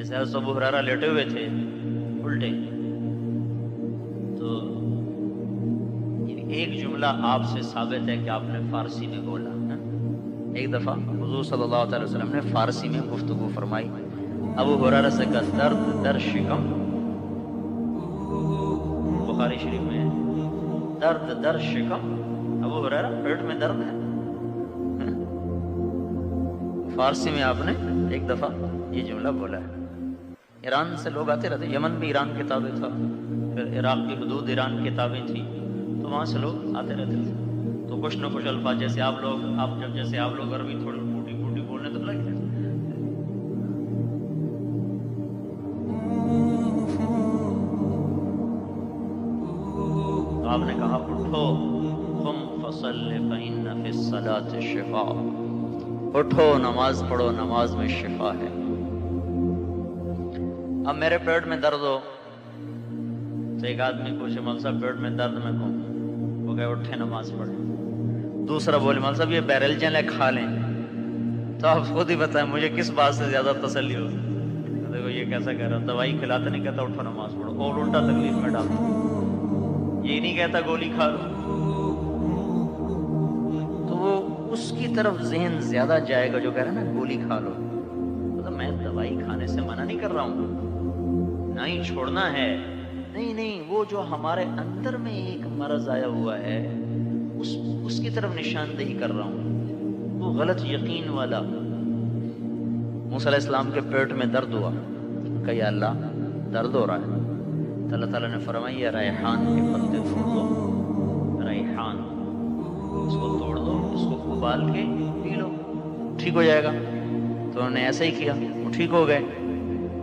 جیسے حضرت ابو ہریرہ لیٹے ہوئے تھے الٹے، تو ایک جملہ آپ سے ثابت ہے کہ آپ نے فارسی میں بولا. ایک دفعہ حضور صلی اللہ علیہ وسلم نے فارسی میں گفتگو فرمائی. ابو ہریرہ سے کہا درد در شکم، بخاری شریف میں ہے درد در شکم. ابو ہریرہ پیٹ میں درد ہے. فارسی میں آپ نے ایک دفعہ یہ جملہ بولا ہے. ایران سے لوگ آتے رہتے، یمن بھی ایران کے تابع تھا، پھر عراق کی حدود ایران کے تابع تھی، تو وہاں سے لوگ آتے رہتے تھے. تو کچھ نہ کچھ الفاظ جیسے آپ لوگ عربی تھوڑی ٹوٹی پھوٹی بولنے تو لگے. تو آپ نے کہا اٹھو قم فصل فإن فی الصلاة شفاء، اٹھو نماز پڑھو، نماز میں شفا ہے. اب میرے پیٹ میں درد ہو تو ایک آدمی پوچھے مول صاحب پیٹ میں درد میں کہوں، وہ کہے اٹھے نماز پڑھیں. دوسرا بولے مول صاحب یہ بیرلجن ہے کھا لیں. تو آپ خود ہی بتائیں مجھے کس بات سے زیادہ تسلی ہو. دیکھو یہ کیسا کہہ رہا، دوائی کھلاتے نہیں کہتا اٹھو نماز پڑھو، اور الٹا تکلیف میں ڈالتا. یہ نہیں کہتا گولی کھا لو. تو وہ اس کی طرف ذہن زیادہ جائے گا جو کہہ رہا ہے نا گولی کھا لو. مطلب میں دوائی کھانے سے منع نہیں کر رہا ہوں، نہ ہی چھوڑنا ہے، نہیں، وہ جو ہمارے اندر میں ایک مرض آیا ہوا ہے اس کی طرف نشاندہی کر رہا ہوں. وہ غلط یقین والا. موسیٰ علیہ السلام کے پیٹ میں درد ہوا، کہ یا اللہ درد ہو رہا ہے. تو اللہ تعالیٰ نے فرمایا ریحان کے پتے توڑ دو، ریحان اس کو توڑ دو، اس کو ابال کے پی لو، ٹھیک ہو جائے گا. تو انہوں نے ایسا ہی کیا، وہ ٹھیک ہو گئے.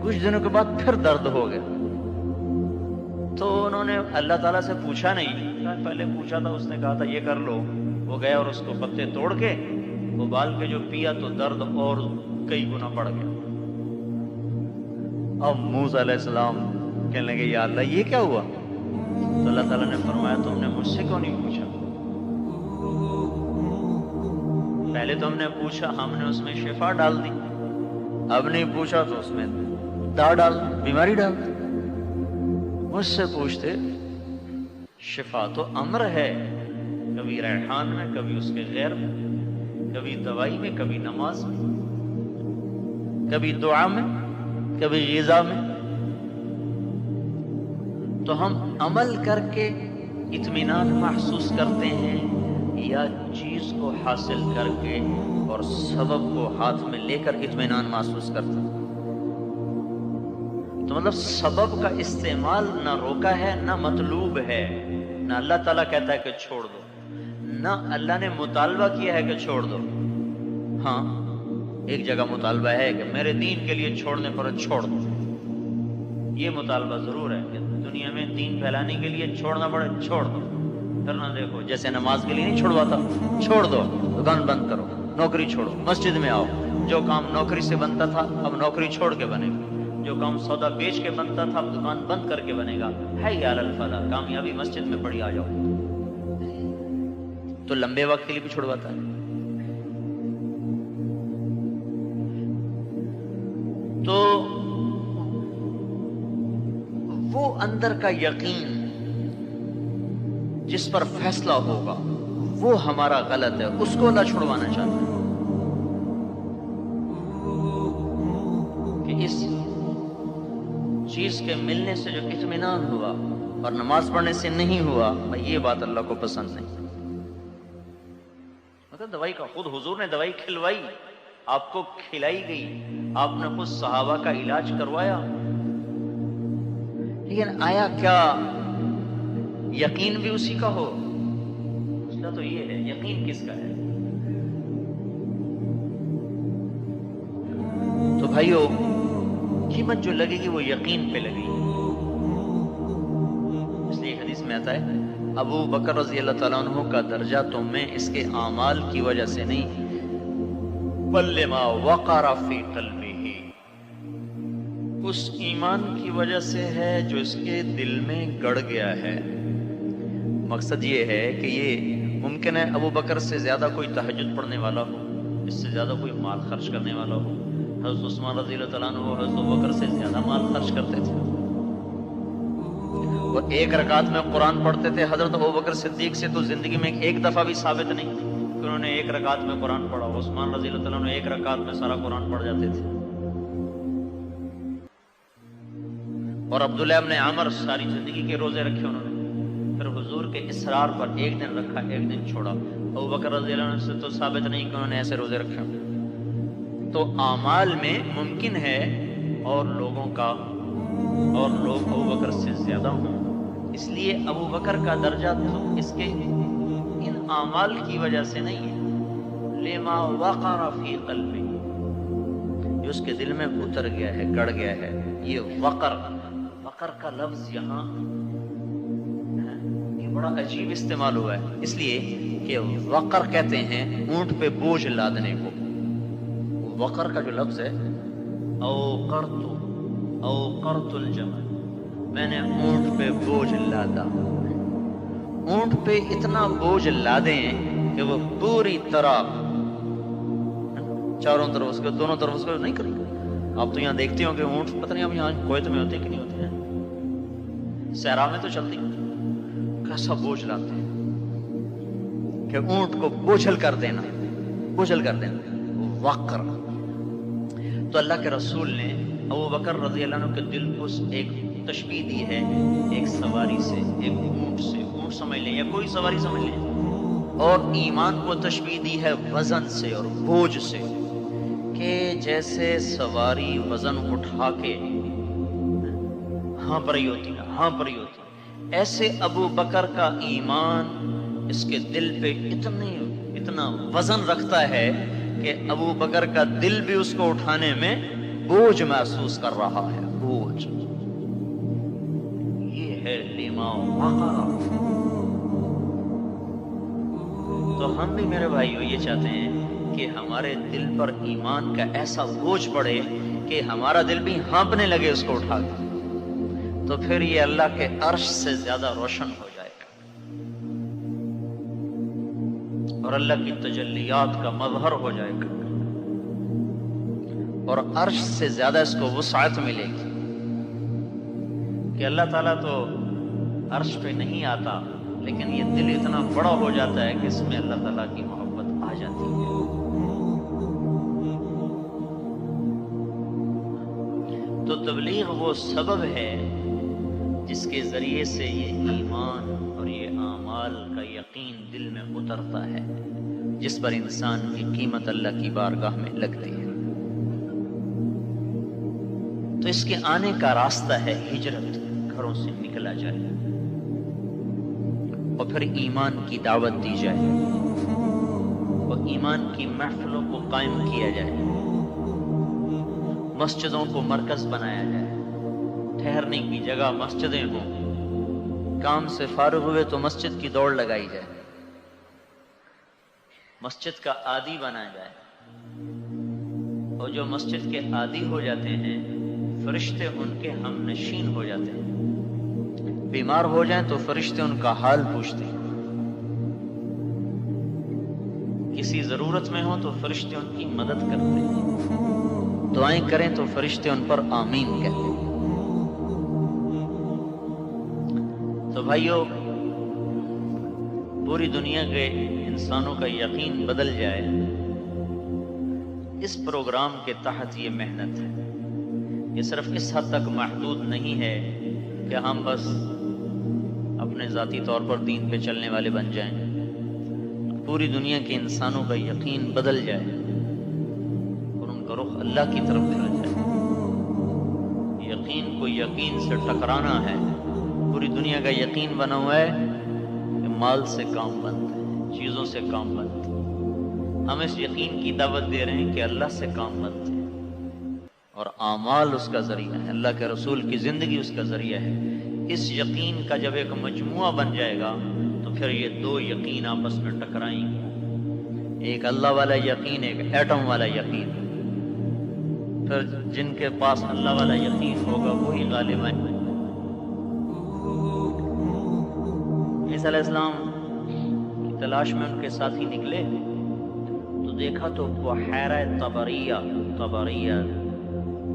کچھ دنوں کے بعد پھر درد ہو گیا. تو انہوں نے اللہ تعالیٰ سے پوچھا نہیں، پہلے پوچھا تھا، اس نے کہا تھا یہ کر لو. وہ گئے اور اس کو پتے توڑ کے ابال کے جو پیا تو درد اور کئی گنا بڑھ گیا. اب موسیٰ علیہ السلام کہنے لگے یا اللہ یہ کیا ہوا؟ تو اللہ تعالیٰ نے فرمایا تم نے مجھ سے کیوں نہیں پوچھا؟ پہلے تو ہم نے پوچھا، ہم نے اس میں شفا ڈال دی. اب نہیں پوچھا تو اس میں دا ڈال دی، بیماری ڈال دی. مجھ سے پوچھتے، شفا تو امر ہے، کبھی ریحان میں، کبھی اس کے غیر میں، کبھی دوائی میں، کبھی نماز میں، کبھی دعا میں، کبھی غذا میں. تو ہم عمل کر کے اطمینان محسوس کرتے ہیں یا چیز کو حاصل کر کے اور سبب کو ہاتھ میں لے کر اطمینان محسوس کرتے ہیں؟ تو مطلب سبب کا استعمال نہ روکا ہے، نہ مطلوب ہے. نہ اللہ تعالیٰ کہتا ہے کہ چھوڑ دو، نہ اللہ نے مطالبہ کیا ہے کہ چھوڑ دو. ہاں ایک جگہ مطالبہ ہے کہ میرے دین کے لیے چھوڑنے پر چھوڑ دو. یہ مطالبہ ضرور ہے کہ دنیا میں دین پھیلانے کے لیے چھوڑنا پڑے، چھوڑ دو. پھر نہ دیکھو جیسے نماز کے لیے نہیں چھوڑواتا، چھوڑ دو، دکان بند کرو، نوکری چھوڑو، مسجد میں آؤ. جو کام نوکری سے بنتا تھا اب نوکری چھوڑ کے بنے گا، جو کام سودا بیچ کے بنتا تھا اب دکان بند کر کے بنے گا. حی علی الفلاح، کامیابی مسجد میں پڑھی، آ جاؤ. تو لمبے وقت کے لیے بھی چھوڑواتا ہے. تو وہ اندر کا یقین جس پر فیصلہ ہوگا وہ ہمارا غلط ہے، اس کو اللہ چھڑوانا چاہتا ہے. کہ اس چیز کے ملنے سے جو اطمینان ہوا اور نماز پڑھنے سے نہیں ہوا، یہ بات اللہ کو پسند نہیں. مطلب دوائی کا خود حضور نے دوائی کھلوائی، آپ کو کھلائی گئی، آپ نے خود صحابہ کا علاج کروایا. لیکن آیا کیا یقین بھی اسی کا ہو؟ مسئلہ تو یہ ہے یقین کس کا ہے. تو بھائیو قیمت جو لگے گی وہ یقین پہ لگے گی. اس لیے حدیث میں آتا ہے ابو بکر رضی اللہ تعالیٰ عنہ کا درجہ تم میں اس کے اعمال کی وجہ سے نہیں بل لما وقر فی قلبہ، اس ایمان کی وجہ سے ہے جو اس کے دل میں گڑ گیا ہے. مقصد یہ ہے کہ یہ ممکن ہے ابو بکر سے زیادہ کوئی تہجد پڑھنے والا ہو، اس سے زیادہ کوئی مال خرچ کرنے والا ہو، حضرت عثمان رضی اللہ تعالیٰ عنہ حضرت ابوبکر سے زیادہ مال خرچ کرتے تھے. وہ ایک رکعت میں قرآن پڑھتے تھے. حضرت ابوبکر صدیق سے تو زندگی میں ایک دفعہ بھی ثابت نہیں کہ انہوں نے ایک رکعت میں قرآن پڑھا. عثمان رضی اللہ تعالیٰ عنہ ایک رکعت میں سارا قرآن پڑھ جاتے تھے. اور عبداللہ ابن عمر ساری زندگی کے روزے رکھے انہوں نے. پھر حضور کے اصرار پر ایک دن رکھا, ایک دن چھوڑا. ابوبکر رضی اللہ عنہ سے تو ثابت نہیں کہ انہوں نے ایسے روزے رکھے. تو اعمال میں ممکن ہے اور لوگ ابوبکر سے زیادہ ہوں. اس لیے ابوبکر کا درجہ تو اس کے ان اعمال کی وجہ سے نہیں ہے. لما وقر فی قلبی, جو اس کے دل میں اتر گیا ہے, گڑ گیا ہے. یہ وقر کا لفظ یہاں یہ بڑا عجیب استعمال ہوا ہے, اس لیے کہ وقر کہتے ہیں اونٹ پہ بوجھ لادنے کو. وقر کا جو لفظ ہے, اوقرت الجمل, میں نے اونٹ پہ بوجھ لادا. اونٹ پہ اتنا بوجھ لادیں کہ وہ پوری طرح چاروں طرف اس کو, دونوں طرف اس کو نہیں کریں. آپ تو یہاں دیکھتے ہو کہ اونٹ پتہ نہیں اب یہاں کویت میں ہوتے کہ نہیں ہوتے ہیں, صحرا میں تو چلتی, کیسا بوجھ لاتے ہیں کہ اونٹ کو بوجھل کر دینا. وقر. تو اللہ کے رسول نے ابوبکر رضی اللہ عنہ کے دل کو ایک تشبیہ دی ہے, ایک سواری سے, ایک اونٹ سے. اونٹ سمجھ لیں یا کوئی سواری سمجھ لیں. اور ایمان کو تشبیہ دی ہے وزن سے اور بوجھ سے, کہ جیسے سواری وزن اٹھا کے ہاں پر ہی ہوتی ہے. ایسے ابوبکر کا ایمان اس کے دل پہ اتنا وزن رکھتا ہے کہ ابوبکر کا دل بھی اس کو اٹھانے میں بوجھ محسوس کر رہا ہے. بوجھ یہ ہے لما وقر. تو ہم بھی میرے بھائیو یہ چاہتے ہیں کہ ہمارے دل پر ایمان کا ایسا بوجھ پڑے کہ ہمارا دل بھی ہانپنے لگے اس کو اٹھا کے. تو پھر یہ اللہ کے عرش سے زیادہ روشن ہو جائے گا اور اللہ کی تجلیات کا مظہر ہو جائے گا, اور عرش سے زیادہ اس کو وسعت ملے گی. کہ اللہ تعالیٰ تو عرش پہ نہیں آتا, لیکن یہ دل اتنا بڑا ہو جاتا ہے کہ اس میں اللہ تعالیٰ کی محبت آ جاتی ہے. تو تبلیغ وہ سبب ہے جس کے ذریعے سے یہ ایمان اور یہ اعمال کا یقین دل میں اترتا ہے, جس پر انسان کی قیمت اللہ کی بارگاہ میں لگتی ہے. تو اس کے آنے کا راستہ ہے ہجرت, گھروں سے نکلا جائے اور پھر ایمان کی دعوت دی جائے اور ایمان کی محفلوں کو قائم کیا جائے, مسجدوں کو مرکز بنایا جائے, ٹھہرنے کی جگہ مسجدیں ہوں. کام سے فارغ ہوئے تو مسجد کی دوڑ لگائی جائے, مسجد کا عادی بنا جائے. اور جو مسجد کے عادی ہو جاتے ہیں فرشتے ان کے ہم نشین ہو جاتے ہیں. بیمار ہو جائیں تو فرشتے ان کا حال پوچھتے ہیں, کسی ضرورت میں ہوں تو فرشتے ان کی مدد کرتے ہیں, دعائیں کریں تو فرشتے ان پر آمین کہتے ہیں. تو بھائیو, پوری دنیا کے انسانوں کا یقین بدل جائے, اس پروگرام کے تحت یہ محنت ہے. یہ صرف اس حد تک محدود نہیں ہے کہ ہم بس اپنے ذاتی طور پر دین پہ چلنے والے بن جائیں. پوری دنیا کے انسانوں کا یقین بدل جائے اور ان کا رخ اللہ کی طرف پھر جائے. یقین کو یقین سے ٹکرانا ہے. پوری دنیا کا یقین بنا ہوا ہے کہ مال سے کام بنتا ہے, چیزوں سے کام بنتا ہے. ہم اس یقین کی دعوت دے رہے ہیں کہ اللہ سے کام بنتے ہیں اور اعمال اس کا ذریعہ ہے, اللہ کے رسول کی زندگی اس کا ذریعہ ہے. اس یقین کا جب ایک مجموعہ بن جائے گا تو پھر یہ دو یقین آپس میں ٹکرائیں گے, ایک اللہ والا یقین, ایک ایٹم والا یقین. پھر جن کے پاس اللہ والا یقین ہوگا وہی غالب آئیں گے. عیسیٰ علیہ السلام کی تلاش میں ان کے ساتھی نکلے تو دیکھا تو بحیرہ طبریہ الطبریہ،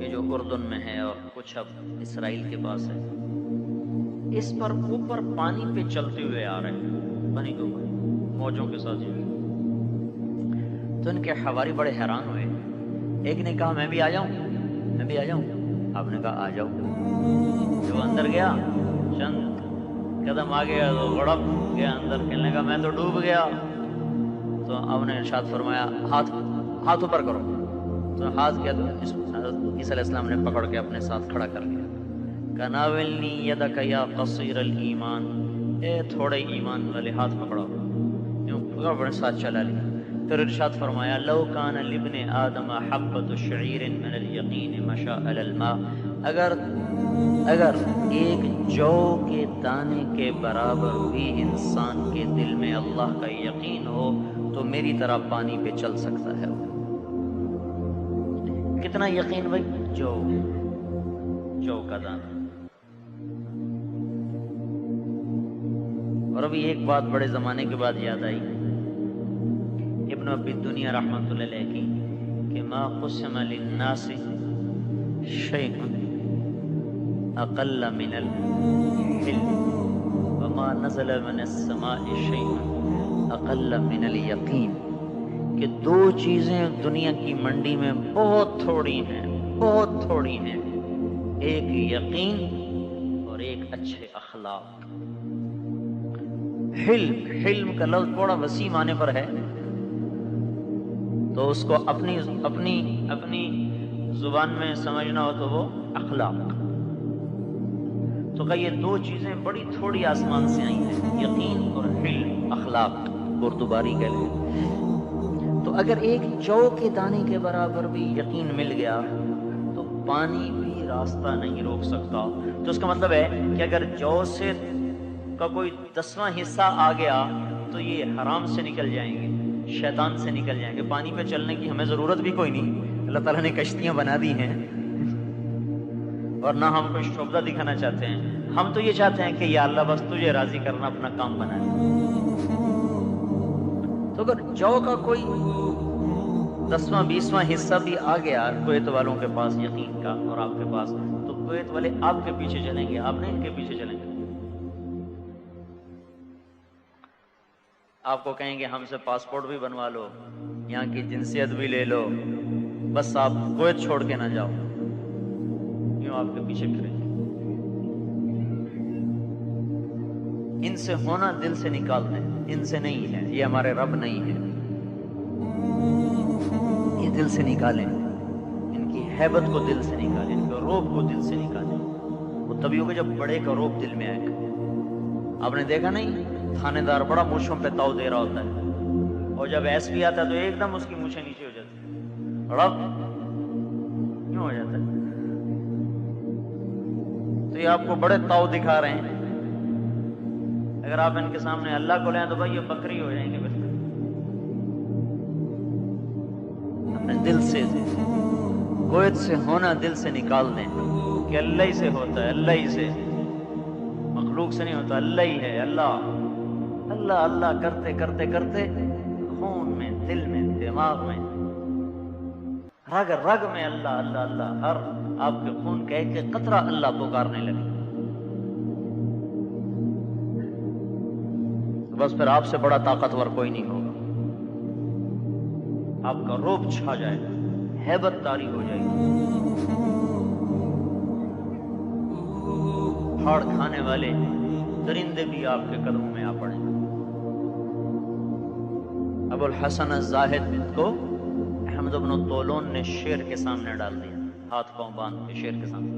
یہ جو اردن میں ہے اور کچھ اب اسرائیل کے پاس ہے، اس پر اوپر پانی پہ چلتے ہوئے آ رہے ہیں، پانی کے اوپر موجوں کے ساتھ۔ تو ان کے حواری بڑے حیران ہوئے، ایک نے کہا میں بھی آ جاؤں، میں بھی آ جاؤں۔ آپ نے کہا آ جاؤ۔ جو اندر گیا چند قدم آ گیا تو غڑپ گیا اندر، کہنے لگا میں تو ڈوب گیا۔ تو آپ نے ارشاد فرمایا ہاتھ اوپر کرو۔ تو ہاتھ کیا، تو عیسیٰ علیہ السلام نے پکڑ کے اپنے ساتھ کھڑا کر لیا۔ کناولنی یدک یا قصیر الایمان، اے تھوڑے ایمان والے ہاتھ پکڑو، یوں پکڑ اپنے ساتھ چلا لیا۔ پھر ارشاد فرمایا لو کان لابن آدم حبۃ شعیر من الیقین مشى علی الماء، اگر ایک جو کے دانے کے برابر بھی انسان کے دل میں اللہ کا یقین ہو تو میری طرح پانی پہ چل سکتا ہے۔ کتنا یقین بھائی؟ جو کا دانہ۔ اور ابھی ایک بات بڑے زمانے کے بعد یاد آئی، ابن ابی الدنیا رحمۃ اللہ علیہ کی، کہ ما قسم للناس شیء اقل من الحلم وما نزل من السماء شیء اقل من الیقین، کہ دو چیزیں دنیا کی منڈی میں بہت تھوڑی ہیں، ایک یقین اور ایک اچھے اخلاق۔ حلم کا لفظ بڑا وسیع معنی پر ہے، تو اس کو اپنی زبان میں سمجھنا ہو تو وہ اخلاق۔ تو کہ یہ دو چیزیں بڑی تھوڑی آسمان سے آئی ہیں، یقین اور حلم، اخلاق، بردباری کہہ لیں۔ تو اگر ایک جو کے دانے کے برابر بھی یقین مل گیا تو پانی بھی راستہ نہیں روک سکتا۔ تو اس کا مطلب ہے کہ اگر جو سے کا کوئی 10واں حصہ آ گیا تو یہ حرام سے نکل جائیں گے، شیطان سے نکل جائیں گے۔ پانی پہ چلنے کی ہمیں ضرورت بھی کوئی نہیں، اللہ تعالیٰ نے کشتیاں بنا دی ہیں، اور نہ ہم کوئی شعبہ دکھانا چاہتے ہیں۔ ہم تو یہ چاہتے ہیں کہ یا اللہ بس تجھے راضی کرنا اپنا کام بنا لے۔ تو اگر جو کا کوئی 10واں 20واں حصہ بھی آ گیا کویت والوں کے پاس یقین کا اور آپ کے پاس، تو کویت والے آپ کے پیچھے چلیں گے، آپ نہیں ان کے پیچھے چلیں گے۔ آپ کو کہیں گے ہم سے پاسپورٹ بھی بنوا لو، یہاں کی جنسیت بھی لے لو، بس آپ کویت چھوڑ کے نہ جاؤ، یوں آپ کے پیچھے پھریں گے۔ ان سے ہونا دل سے نکال دیں، ان سے نہیں ہے، یہ ہمارے رب نہیں ہے، یہ دل سے نکالیں، ان کی ہیبت کو دل سے نکالیں، ان کے روب کو دل سے نکالیں۔ وہ تبھی ہوگا جب بڑے کا روب دل میں آئے گا۔ آپ نے دیکھا نہیں، تھانے دار بڑا مونچھوں پہ تاؤ دے رہا ہوتا ہے، اور جب ایس پی آتا ہے تو ایک دم اس کی مونچھیں نیچے ہو جاتی ہیں، رب کیوں ہو جاتا ہے؟ تو یہ آپ کو بڑے تاؤ دکھا رہے ہیں۔ اگر آپ ان کے سامنے اللہ کو لیں تو بھائی یہ بکری ہو جائیں گے۔ بالکل اپنے دل سے، کویت سے ہونا دل سے نکال دیں کہ اللہ ہی سے ہوتا ہے، اللہ ہی سے، مخلوق سے نہیں ہوتا، اللہ ہی ہے۔ اللہ اللہ اللہ کرتے کرتے کرتے خون میں، دل میں، دماغ میں، رگ رگ میں اللہ اللہ اللہ، ہر آپ کے خون کا ایک ایک قطرہ اللہ پکارنے لگے، بس پھر آپ سے بڑا طاقتور کوئی نہیں ہوگا۔ آپ کا روب چھا جائے گا، ہیبت طاری ہو جائے گی، پھاڑ کھانے والے درندے بھی آپ کے قدموں میں آ پڑیں۔ ابو الحسن الزاہد کو احمد بن طولون نے شیر کے سامنے ڈال دیا، ہاتھ پاؤں باندھ کے شیر کے سامنے۔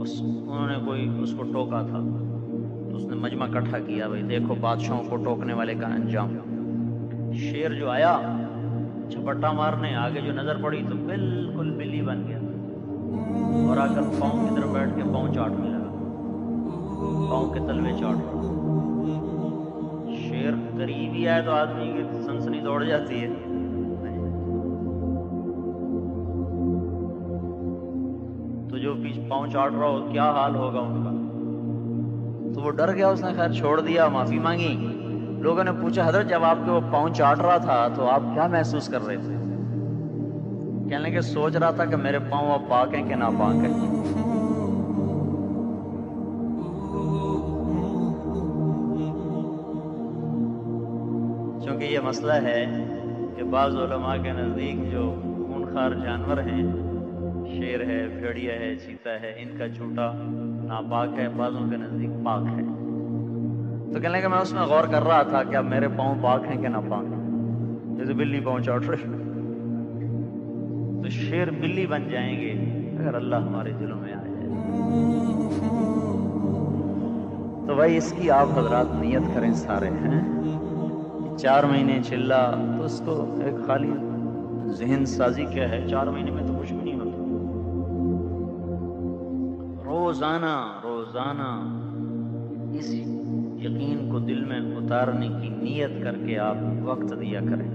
انہوں نے کوئی اس کو ٹوکا تھا تو اس نے مجمع اکٹھا کیا، بھائی دیکھو بادشاہوں کو ٹوکنے والے کا انجام۔ شیر جو آیا جھپٹا مارنے، آگے جو نظر پڑی تو بالکل بلی بن گیا، اور آ کر پاؤں کی طرف بیٹھ کے پاؤں چاٹنے لگا، پاؤں کے تلوے چاٹ رہا۔ شیر قریب ہی آئے تو آدمی کی سنسنی دوڑ جاتی ہے۔ تو جو پیچھے پاؤں چاٹ رہا ہو کیا حال ہوگا ان کا؟ تو وہ ڈر گیا، اس نے خیر چھوڑ دیا، معافی مانگی۔ لوگوں نے پوچھا حضرت جب آپ کے وہ پاؤں چاٹ رہا تھا تو آپ کیا محسوس کر رہے تھے؟ کہنے لگے سوچ رہا تھا کہ میرے پاؤں اب پاک ہیں کہ ناپاک ہیں. چونکہ یہ مسئلہ ہے کہ بعض علماء کے نزدیک جو خونخوار جانور ہیں، شیر ہے، بھیڑیا ہے، چیتا ہے، ان کا جھوٹا ناپاک ہے، بعضوں کے نزدیک پاک ہے. تو کہنے لگے میں اس میں غور کر رہا تھا کہ اب میرے پاؤں پاک ہیں کہ ناپاک ہیں. جیسے بلی پاؤں چاٹ رہی تو شیر بلی بن جائیں گے اگر اللہ ہمارے دلوں میں آ جائے. تو بھائی اس کی آپ حضرات نیت کریں سارے ہیں. 4 مہینے چلا تو اس کو ایک خالی ذہن سازی کیا ہے. 4 مہینے میں تو کچھ بھی نہیں ہوتا. روزانہ روزانہ اس یقین کو دل میں اتارنے کی نیت کر کے آپ وقت دیا کریں.